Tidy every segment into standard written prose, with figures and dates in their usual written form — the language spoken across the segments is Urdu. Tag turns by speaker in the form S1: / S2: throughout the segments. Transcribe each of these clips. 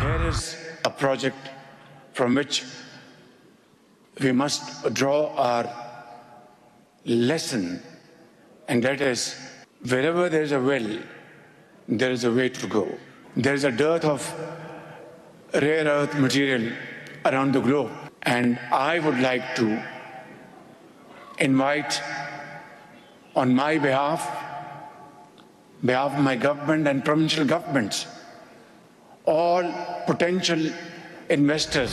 S1: Here is a project from which we must draw our lesson, and that is, wherever there is a will, there is a way to go. There is a dearth of rare earth material around the globe, and I would like to invite, on my behalf of my government and provincial governments, all potential investors.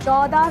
S2: 14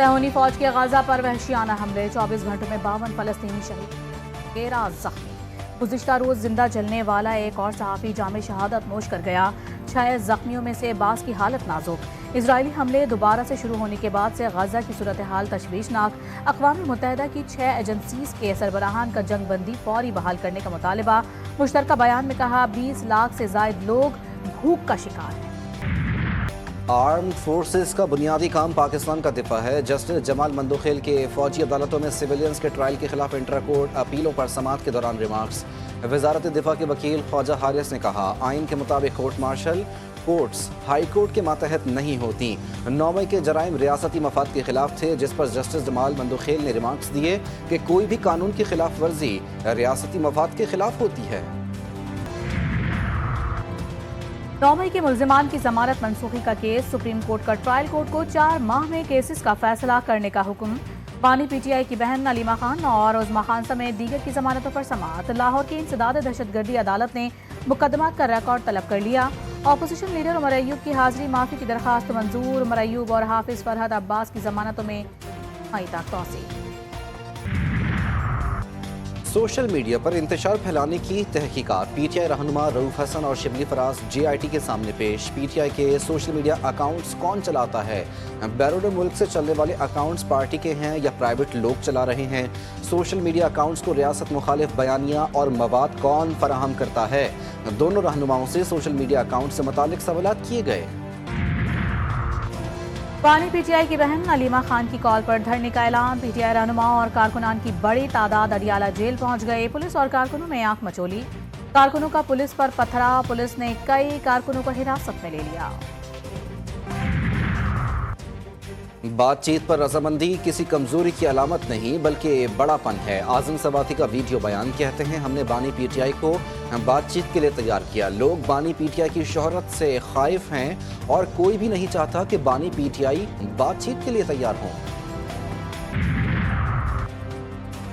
S2: صہیونی فوج کے غزہ پر وحشیانہ حملے، 24 گھنٹوں میں 52 فلسطینی شہید، 13 زخمی۔ گزشتہ روز زندہ جلنے والا ایک اور صحافی جام شہادت نوش کر گیا، 6 زخمیوں میں سے بعض کی حالت نازک۔ اسرائیلی حملے دوبارہ سے شروع ہونے کے بعد سے غزہ کی صورتحال تشویشناک، اقوام متحدہ کی 6 ایجنسیز کے سربراہان کا جنگ بندی فوری بحال کرنے کا مطالبہ۔ مشترکہ بیان میں کہا 20 لاکھ سے زائد لوگ بھوک کا شکار ہیں۔
S3: آرمڈ فورسز کا بنیادی کام پاکستان کا دفاع ہے۔ جسٹس جمال مندوخیل کے فوجی عدالتوں میں سویلینز کے ٹرائل کے خلاف انٹرا کورٹ اپیلوں پر سماعت کے دوران ریمارکس۔ وزارت دفاع کے وکیل خواجہ حارث نے کہا آئین کے مطابق court martial courts high court کے ماتحت نہیں ہوتی۔ 9 مئی کے جرائم ریاستی مفاد کے خلاف تھے، جس پر جسٹس جمال مندوخیل نے ریمارکس دیے کہ کوئی بھی قانون کی خلاف ورزی ریاستی مفاد کے خلاف ہوتی ہے۔
S2: 9 مئی کے ملزمان کی ضمانت منسوخی کا کیس، سپریم کورٹ کا ٹرائل کورٹ کو 4 ماہ میں کیسز کا فیصلہ کرنے کا حکم۔ بانی پی ٹی آئی کی بہن علیمہ خان اور عظمیٰ خان سمیت دیگر کی ضمانتوں پر سماعت۔ لاہور کی انسداد دہشت گردی عدالت نے مقدمات کا ریکارڈ طلب کر لیا۔ اپوزیشن لیڈر عمر ایوب کی حاضری معافی کی درخواست منظور۔ عمر ایوب اور حافظ فرحت عباس کی ضمانتوں میں مئی تک توسیع۔
S3: سوشل میڈیا پر انتشار پھیلانے کی تحقیقات، پی ٹی آئی رہنما رؤوف حسن اور شبلی فراز جے آئی ٹی کے سامنے پیش۔ پی ٹی آئی کے سوشل میڈیا اکاؤنٹس کون چلاتا ہے؟ بیرون ملک سے چلنے والے اکاؤنٹس پارٹی کے ہیں یا پرائیویٹ لوگ چلا رہے ہیں؟ سوشل میڈیا اکاؤنٹس کو ریاست مخالف بیانیہ اور مواد کون فراہم کرتا ہے؟ دونوں رہنماؤں سے سوشل میڈیا اکاؤنٹ سے متعلق سوالات کیے گئے۔
S2: بانی پی ٹی آئی کی بہن علیمہ خان کی کال پر دھرنے کا اعلان۔ پی ٹی آئی رہنماؤں اور کارکنان کی بڑی تعداد اڈیالہ جیل پہنچ گئے۔ پولیس اور کارکنوں میں آنکھ مچولی، کارکنوں کا پولیس پر پتھرا، پولیس نے کئی کارکنوں کو حراست میں لے لیا۔
S3: بات چیت پر رضامندی کسی کمزوری کی علامت نہیں بلکہ بڑا پن ہے۔ اعظم سواتی کا ویڈیو بیان کہتے ہیں ہم نے بانی پی ٹی آئی کو بات چیت کے لیے تیار کیا۔ لوگ بانی پی ٹی آئی کی شہرت سے خائف ہیں اور کوئی بھی نہیں چاہتا کہ بانی پی ٹی آئی بات چیت کے لیے تیار ہوں۔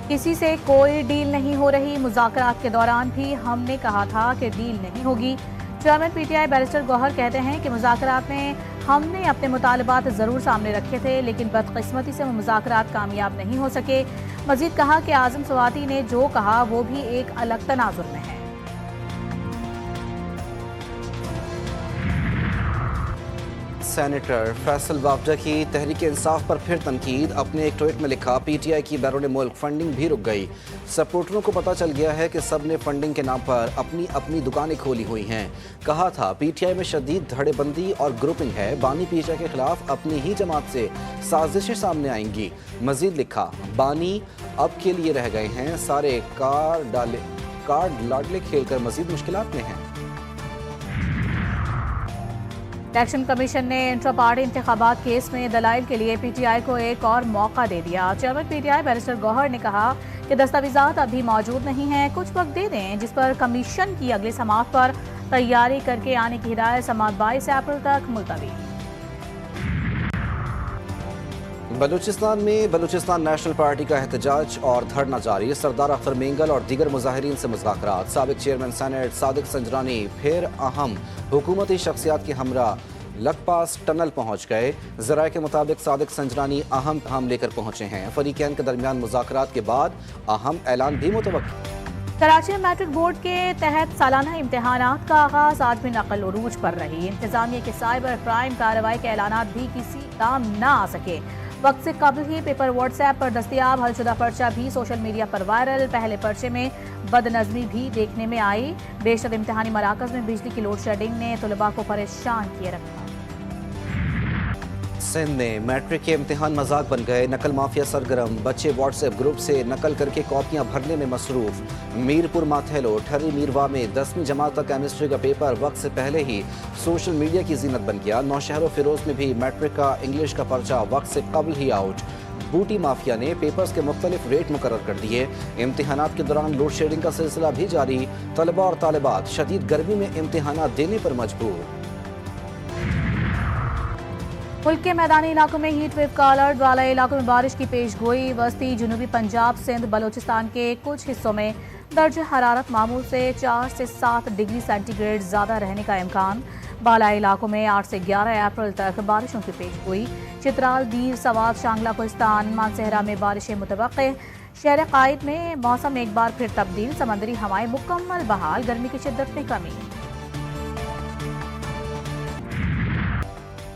S2: کسی سے کوئی ڈیل نہیں ہو رہی، مذاکرات کے دوران بھی ہم نے کہا تھا کہ ڈیل نہیں ہوگی۔ Chairman P T I barrister Gohar کہتے ہیں کہ مذاکرات میں ہم نے اپنے مطالبات ضرور سامنے رکھے تھے، لیکن بدقسمتی سے وہ مذاکرات کامیاب نہیں ہو سکے۔ مزید کہا کہ اعظم سواتی نے جو کہا وہ بھی ایک الگ تناظر میں ہے۔
S3: سینیٹر فیصل وافدہ کی تحریک انصاف پر پھر تنقید۔ اپنے ایک ٹویٹ میں لکھا پی ٹی آئی کی بیرون ملک فنڈنگ بھی رک گئی۔ سپورٹروں کو پتہ چل گیا ہے کہ سب نے فنڈنگ کے نام پر اپنی اپنی دکانیں کھولی ہوئی ہیں۔ کہا تھا پی ٹی آئی میں شدید دھڑے بندی اور گروپنگ ہے، بانی پی ٹی آئی کے خلاف اپنی ہی جماعت سے سازشیں سامنے آئیں گی۔ مزید لکھا بانی اب کے لیے رہ گئے ہیں، سارے کارڈ لاڈلے کھیل کر مزید مشکلات میں ہیں۔
S2: الیکشن کمیشن نے انٹرا پارٹی انتخابات کیس میں دلائل کے لیے پی ٹی آئی کو ایک اور موقع دے دیا۔ Chairman P T I barrister Gohar نے کہا کہ دستاویزات ابھی موجود نہیں ہیں، کچھ وقت دے دیں، جس پر کمیشن کی اگلی سماعت پر تیاری کر کے آنے کی ہدایت سماعت 22 اپریل تک ملتوی۔
S3: بلوچستان میں بلوچستان نیشنل پارٹی کا احتجاج اور دھرنا جاری۔ سردار اختر مینگل اور دیگر مظاہرین سے مذاکرات۔ سابق چیئرمین سینیٹ صادق سنجرانی پھر اہم حکومتی شخصیات کے ہمراہ لک پاس ٹنل پہنچ گئے۔ ذرائع کے مطابق صادق سنجرانی اہم لے کر پہنچے ہیں۔ فریقین کے درمیان مذاکرات کے بعد اہم اعلان بھی متوقع۔
S2: کراچی میں میٹرک بورڈ کے تحت سالانہ امتحانات کا آغاز، آج بھی نقل عروج پر رہی۔ انتظامیہ کے سائبر کرائم کارروائی کے اعلانات بھی کسی کام نہ آ سکے۔ وقت سے قبل ہی پیپر واٹس ایپ پر دستیاب، حل شدہ پرچہ بھی سوشل میڈیا پر وائرل۔ پہلے پرچے میں بد نظمی بھی دیکھنے میں آئی۔ بیشتر امتحانی مراکز میں بجلی کی لوڈ شیڈنگ نے طلباء کو پریشان کیے رکھا۔
S3: سندھ میں میٹرک کے امتحان مذاق بن گئے، نقل مافیا سرگرم، بچے واٹس ایپ گروپ سے نقل کر کے کاپیاں بھرنے میں مصروف۔ میرپور ماتھیلو ٹھری میروا میں 10ویں جماعت کا کیمسٹری کا پیپر وقت سے پہلے ہی سوشل میڈیا کی زینت بن گیا۔ نوشہر و فیروز میں بھی میٹرک کا انگلش کا پرچہ وقت سے قبل ہی آؤٹ۔ بوٹی مافیا نے پیپرز کے مختلف ریٹ مقرر کر دیے۔ امتحانات کے دوران لوڈ شیڈنگ کا سلسلہ بھی جاری، طلباء اور طالبات شدید گرمی میں امتحانات دینے پر مجبور۔
S2: ملک کے میدانی علاقوں میں ہیٹ ویو کا الرٹ، بالائی علاقوں میں بارش کی پیش گوئی۔ وسطی جنوبی پنجاب، سندھ، بلوچستان کے کچھ حصوں میں درجہ حرارت معمول سے 4 سے 7 ڈگری سینٹی گریڈ زیادہ رہنے کا امکان۔ بالائی علاقوں میں 8 سے 11 اپریل تک بارشوں کی پیش گوئی۔ چترال، دیر، سوات، شانگلہ، کوہستان، مانسہرہ میں بارشیں متوقع۔ شہر قائد میں موسم ایک بار پھر تبدیل، سمندری ہوائیں مکمل بحال، گرمی کی شدت میں کمی۔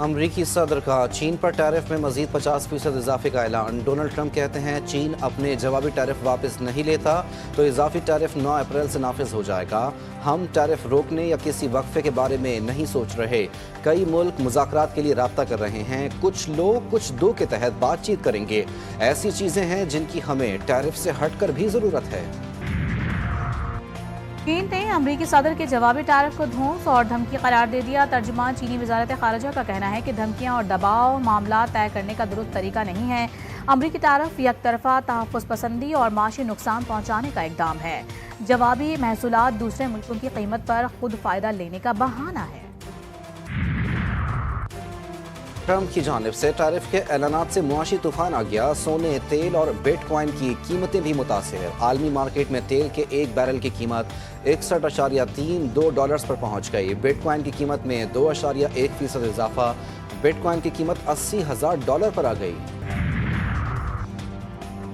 S3: امریکی صدر کا چین پر ٹیرف میں مزید 50% اضافے کا اعلان۔ ڈونلڈ ٹرمپ کہتے ہیں چین اپنے جوابی ٹیرف واپس نہیں لیتا تو اضافی ٹیرف 9 اپریل سے نافذ ہو جائے گا۔ ہم ٹیرف روکنے یا کسی وقفے کے بارے میں نہیں سوچ رہے۔ کئی ملک مذاکرات کے لیے رابطہ کر رہے ہیں۔ کچھ لوگ کچھ دو کے تحت بات چیت کریں گے۔ ایسی چیزیں ہیں جن کی ہمیں ٹیرف سے ہٹ کر بھی ضرورت ہے۔
S2: چین نے امریکی صدر کے جوابی ٹیرف کو دھونس اور دھمکی قرار دے دیا۔ ترجمان چینی وزارت خارجہ کا کہنا ہے کہ دھمکیاں اور دباؤ معاملات طے کرنے کا درست طریقہ نہیں ہے۔ امریکی ٹیرف یک طرفہ تحفظ پسندی اور معاشی نقصان پہنچانے کا اقدام ہے۔ جوابی محصولات دوسرے ملکوں کی قیمت پر خود فائدہ لینے کا بہانہ ہے۔
S3: ٹرمپ کی جانب سے ٹیرف کے اعلانات سے معاشی طوفان آ گیا۔ سونے، تیل اور بیٹ کوائن کی قیمتیں بھی متاثر۔ عالمی مارکیٹ میں تیل کے ایک بیرل کی قیمت 61.32 ڈالرز پر پہنچ گئی۔ بیٹ کوائن کی قیمت میں 2.1% اضافہ۔ بیٹ کوائن کی قیمت $80,000 پر آ گئی۔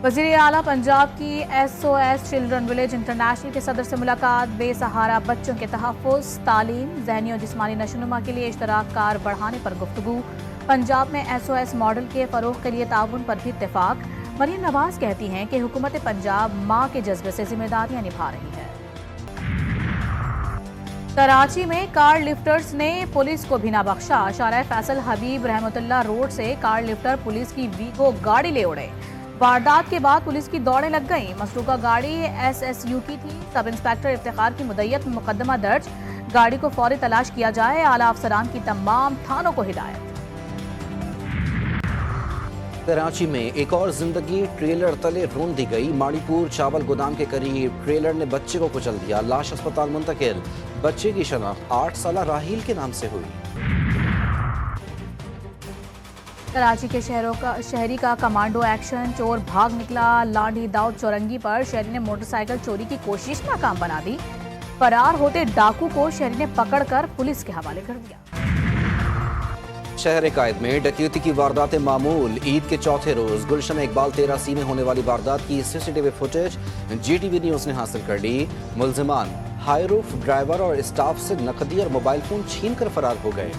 S2: وزیر اعلیٰ پنجاب کی SOS چلڈرن ولیج انٹرنیشنل کے صدر سے ملاقات۔ بے سہارا بچوں کے تحفظ، تعلیم، ذہنی اور جسمانی نشوونما کے لیے اشتراک کار بڑھانے پر گفتگو۔ پنجاب میں SOS ماڈل کے فروغ کے لیے تعاون پر بھی اتفاق۔ مریم نواز کہتی ہیں کہ حکومت پنجاب ماں کے جذبے سے ذمہ داریاں نبھا رہی ہے۔ کراچی میں کار لفٹرز نے پولیس کو بھی نہ بخشا۔ شارع فیصل حبیب رحمت اللہ روڈ سے کار لفٹر پولیس کی ویگو گاڑی لے اڑے۔ واردات کے بعد پولیس کی دوڑیں لگ گئیں۔ مسروقہ گاڑی SSU کی تھی۔ سب انسپکٹر افتخار کی مدعیت میں مقدمہ درج۔ گاڑی کو فوری تلاش کیا جائے۔ اعلیٰ افسران کی تمام تھانوں کو ہدایت۔
S3: کراچی میں ایک اور زندگی ٹریلر تلے رون دی گئی۔ ماڑی پور چاول گودام کے قریب ٹریلر نے بچے کو کچل دیا۔ لاش اسپتال منتقل۔ بچے کی شناخت 8 سالہ راہیل کے نام سے ہوئی۔
S2: کراچی کے شہری کا کمانڈو ایکشن، چور بھاگ نکلا۔ لانڈھی داؤد چورنگی پر شہری نے موٹر سائیکل چوری کی کوشش ناکام بنا دی۔ فرار ہوتے ڈاکو کو شہری نے پکڑ کر پولیس کے حوالے کر دیا۔
S3: شہر قائد میں ڈکیتی کی واردات معمول۔ عید کے چوتھے روز گلشن اقبال 13C میں ہونے والی واردات کی CCTV فوٹیج GTV نیوز نے حاصل کر لی۔ ملزمان ہائی روف ڈرائیور اور اسٹاف سے نقدی اور موبائل فون چھین کر فرار ہو گئے۔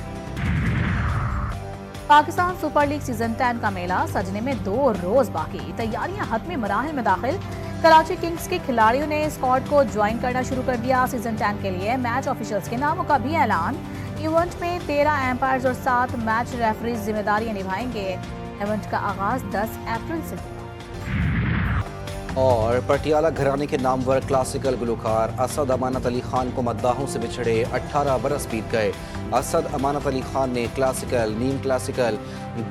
S2: پاکستان سپر لیگ سیزن 10 کا میلہ سجنے میں 2 روز باقی۔ تیاریاں حتمی مراحل میں داخل۔ کراچی کنگز کے کھلاڑیوں نے اسکواڈ کو جوائن کرنا شروع کر دیا۔ سیزن 10 کے لیے میچ آفیشلز کے ناموں کا بھی اعلان۔ ایونٹ میں 13 ایمپائرز اور 7 میچ ریفریز ذمہ داریاں نبھائیں گے۔ ایونٹ کا آغاز 10 اپریل سے ہوگا۔
S3: اور پٹیالہ گھرانے کے نامور کلاسیکل گلوکار اسد امانت علی خان کو مداحوں سے بچھڑے 18 برس بیت گئے۔ اسد امانت علی خان نے کلاسیکل، نیم کلاسیکل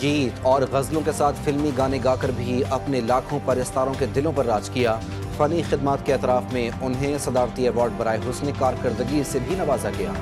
S3: گیت اور غزلوں کے ساتھ فلمی گانے گا کر بھی اپنے لاکھوں پرستاروں کے دلوں پر راج کیا۔ فنی خدمات کے اعتراف میں انہیں صدارتی ایوارڈ برائے حسن کارکردگی سے بھی نوازا گیا۔